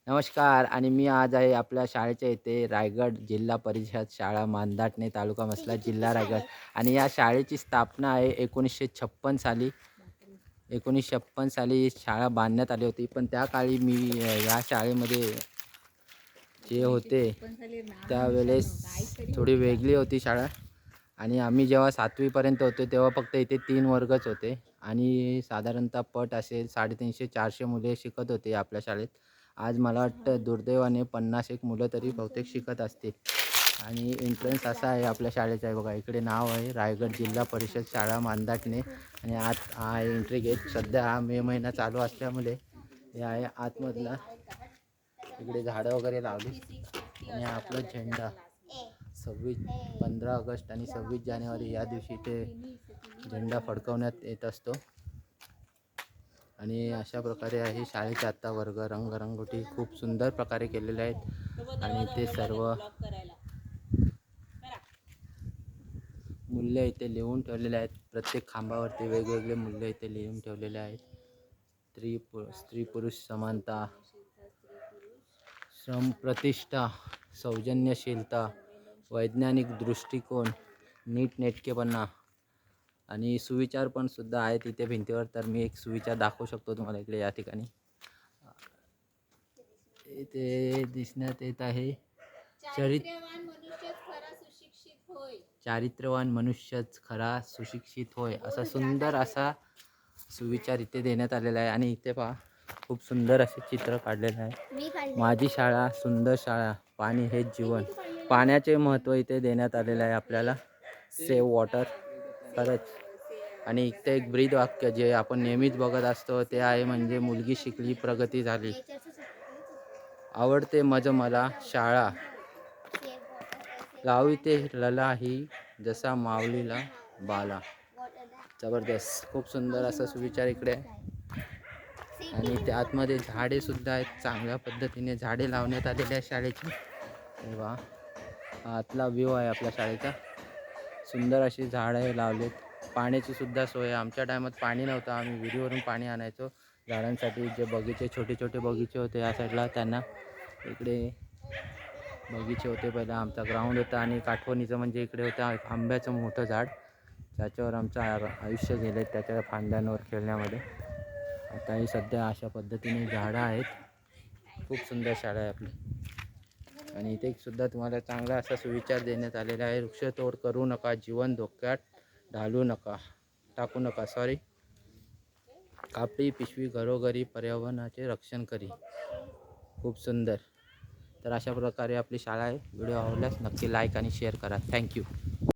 नमस्कार आणि मी आज आहे आपल्या शाळेच्या इथे रायगड जिल्हा परिषद शाळा मानधाटणे तालुका मसला जिल्हा रायगड आणि या शाळेची स्थापना आहे 1956 साली. 1956 साली शाळा बांधण्यात आली होती. पण त्या काळी मी या शाळेमध्ये जे होते त्यावेळेस थोडी वेगळी होती शाळा आणि आम्ही जेव्हा 7वीपर्यंत होतो तेव्हा फक्त इथे 3 वर्गच होते आणि साधारणतः पट असेल 350-400 मुले शिकत होते आपल्या शाळेत. आज मला वाटतं दुर्दैवाने 50 एक मुलं तरी बहुतेक शिकत असतील. आणि एंट्रन्स असा आहे आपल्या शाळेचा आहे बघा, इकडे नाव आहे रायगड जिल्हा परिषद शाळा मानधाटणे आणि आत हा एंट्री गेट. सध्या हा मे महिना चालू असल्यामुळे हे आहे आतमधला. इकडे झाडं वगैरे लावली आणि आपला झेंडा 15 ऑगस्ट आणि 26 जानेवारी या दिवशी ते झेंडा फडकवण्यात येत असतो. आणि अशा प्रकारे आहे शाळेचे आत्ता वर्ग. रंगरंगोटी खूप सुंदर प्रकारे केलेले आहेत आणि ते सर्व मूल्य इथे लिहून ठेवलेले आहेत. प्रत्येक खांबावरती वेगवेगळे मूल्य इथे लिहून ठेवलेले आहेत. स्त्री पुरुष समानता, श्रम प्रतिष्ठा, सौजन्यशीलता, वैज्ञानिक दृष्टिकोन, नीटनेटकेपणा आणि सुविचार पण सुद्धा आहेत इथे भिंतीवर. तर मी एक सुविचार दाखवू शकतो तुम्हाला इकडे या ठिकाणी. इथे दिसण्यात येत आहे चारित्र्यवान मनुष्यच खरा सुशिक्षित होय, असा सुंदर असा सुविचार इथे देण्यात आलेला आहे. आणि इथे पहा खूप सुंदर असे चित्र काढलेले आहे. माझी शाळा सुंदर शाळा, पाणी हेच जीवन. पाण्याचे महत्त्व इथे देण्यात आलेले आहे आपल्याला. सेव्ह वॉटर, खरंच. आणि इथे एक ब्रीद वाक्य जे आपण नेहमीच बघत असतो ते आहे म्हणजे मुलगी शिकली प्रगती झाली. आवडते मज मला शाळा, लाविते लला ही जसा माऊलीला बाला. जबरदस्त, खूप सुंदर असा सुविचार इकडे आहे. आणि ते आतमध्ये झाडे सुद्धा आहेत. चांगल्या पद्धतीने झाडे लावण्यात आलेली आहे शाळेची. वा, आतला व्ह्यू आहे आपल्या शाळेचा. सुंदर अशी झाडे लावलेत. पाण्याची सुद्धा सोय. आमच्या टायमात पाणी नव्हतं, आम्ही विहिरीवरून पाणी आणायचो झाडांसाठी. जे बगीचे छोटे छोटे बगीचे होते या साईडला, त्यांना इकडे बगीचे होते. पहिला आमचा ग्राउंड होता आणि आठवणीचं म्हणजे इकडे होतं आंब्याचं मोठं झाड, ज्याच्यावर आमचं आयुष्य गेले त्याच्या फांद्यांवर खेळण्यामध्ये. आताही सध्या अशा पद्धतीने झाडं आहेत. खूप सुंदर शाळा आहे आपली. आणि इथे सुद्धा तुम्हाला चांगला असा सुविचार देण्यात आलेला आहे. वृक्षतोड करू नका, जीवन धोक्यात टाकू नका. कापडी पिशवी घरोघरी, पर्यावरणाचे रक्षण करी. खूप सुंदर. तर अशा प्रकारे आपली शाळा आहे. व्हिडिओ आवडल्यास नक्की लाईक आणि शेअर करा. थँक्यू.